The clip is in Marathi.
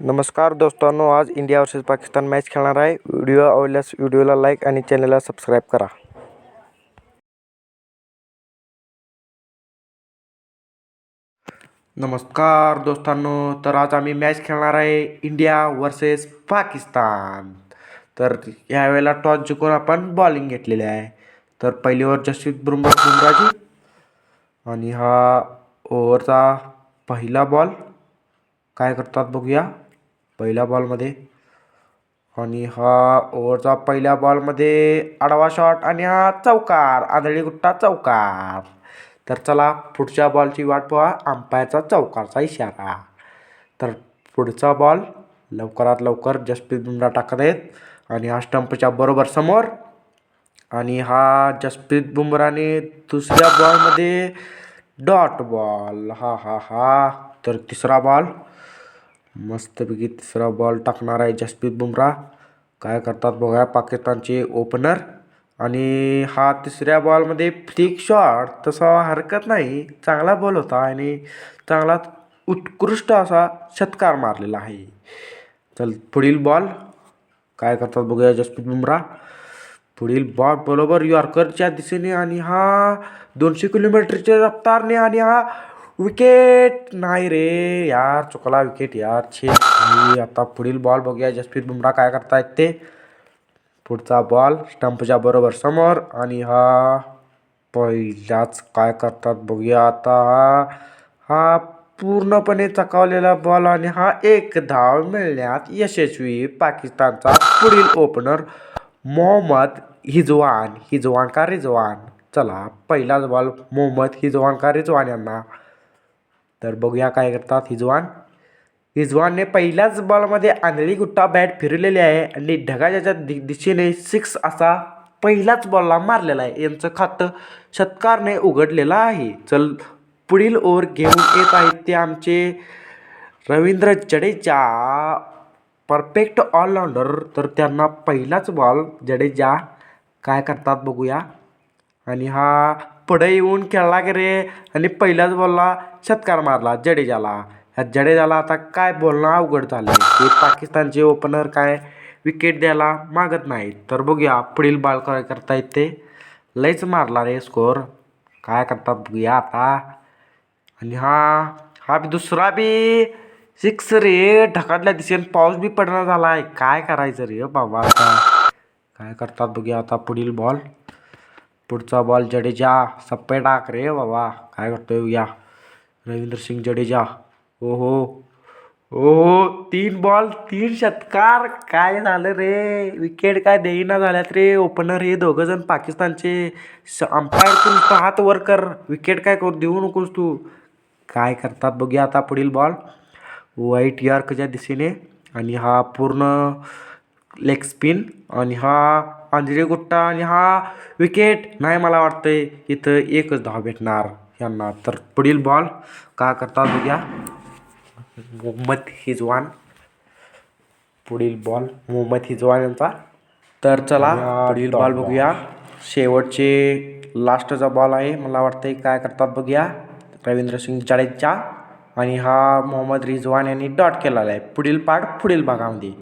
नमस्कार दोस्तांनो, आज इंडिया वर्सेस पाकिस्तान मॅच खेळणार आहे. व्हिडिओ आवडल्यास व्हिडिओला लाईक आणि चॅनलला सबस्क्राईब करा. नमस्कार दोस्तांनो, तर आज आम्ही मॅच खेळणार आहे इंडिया वर्सेस पाकिस्तान. तर यावेळेला टॉस जिंकून आपण बॉलिंग घेतलेली आहे. तर पहिली ओव्हर जसप्रीत बुमराची आणि हा ओव्हरचा पहिला बॉल. काय करतात बघूया पहिल्या बॉलमध्ये. आणि हा ओव्हरचा पहिल्या बॉलमध्ये आडवा शॉट आणि हा चौकार, आदळी गुट्टा चौकार. तर चला पुढच्या बॉलची वाट पहा. अंपायरचा चौकारचा इशारा. तर पुढचा बॉल लवकरात लवकर जसप्रीत बुमरा टाकत आहेत आणि हा स्टंपच्या बरोबर समोर. आणि हा जसप्रीत बुमराने दुसऱ्या बॉलमध्ये डॉट बॉल. हा हा हा तर तिसरा बॉल, मस्तपैकी तिसरा बॉल टाकणार आहे जसप्रीत बुमरा. काय करतात बघा पाकिस्तानचे ओपनर. आणि हा तिसऱ्या बॉलमध्ये फ्लिक शॉट, तसा हरकत नाही, चांगला बॉल होता आणि चांगला उत्कृष्ट असा षटकार मारलेला आहे. चल पुढील बॉल काय करतात बघूया जसप्रीत बुमरा. पुढील बॉल बरोबर यॉर्करच्या दिशेने आणि हा 200 किलोमीटरच्या रफ्तारने आणि हा विकेट नाही रे यार, चुकला विकेट यार, छे. आता पुढील बॉल बघूया जसप्रीत बुमरा काय करतायत ते. पुढचा बॉल स्टंपच्या बरोबर समोर आणि हा पहिलाच काय करतात बघूया आता. हा पूर्णपणे चकावलेला बॉल आणि हा एक धाव मिळण्यात यशस्वी. पाकिस्तानचा पुढील ओपनर मोहम्मद हिजवान का रिजवान. चला पहिलाच बॉल मोहम्मद हिजवान का रिजवान यांना. तर बघूया काय करतात हिजवानने पहिल्याच बॉलमध्ये आंधळी गुट्टा बॅट फिरलेली आहे आणि ढगाच्या दिशेने 6 असा पहिल्याच बॉलला मारलेला आहे. यांचं खातं षटकारने उघडलेलं आहे. चल पुढील ओव्हर घेऊन येत आहेत ते आमचे रवींद्र जडेजा, परफेक्ट ऑलराऊंडर. तर त्यांना पहिलाच बॉल जडेजा काय करतात बघूया. आणि हा पुढे येऊन खेळला की रे आणि पहिल्याच बॉलला षटकार मारला जडेजाला. ह्या जडेजाला आता काय बोलणं अवघड झालं. ते पाकिस्तानचे ओपनर काय विकेट द्यायला मागत नाहीत. तर बघूया पुढील बॉल काय करतायत ते. लयच मारला रे स्कोअर. काय करतात बघूया आता. आणि हा दुसरा बी 6 रे. ढगातल्या दिशेने पाऊस बी पडणार झाला आहे. काय करायचं रे बाबा आता. काय करतात बघूया आता पुढील बॉल. पुढचा बॉल जडेजा सप्पे टाक रे बाबा. काय करतोय या रवींद्र सिंग जडेजा. ओहो ओहो 3 बॉल 3 षटकार. काय झालं रे, विकेट काय देईना झाल्यात रे ओपनर हे दोघं जण पाकिस्तानचे. अंपायर तू हात वर कर, विकेट काय करू देऊ नकोस तू. काय करतात बघूया आता पुढील बॉल व्हाईट यॉर्कच्या दिशेने. आणि हा पूर्ण लेग स्पिन आणि हा आंधळी गुट्टा आणि हा विकेट नाही. मला वाटतंय इथं एकच धाव भेटणार यांना. तर पुढील बॉल काय करतात बघूया मोहम्मद हिजवान. पुढील बॉल मोहम्मद हिजवान यांचा. तर चला पुढील बॉल बघूया. शेवटचे लास्टचा बॉल आहे मला वाटतंय. काय करतात बघूया रवींद्र सिंग जडेजा आणि हा मोहम्मद रिजवान यांनी डॉट केलेला आहे. पुढील भागामध्ये.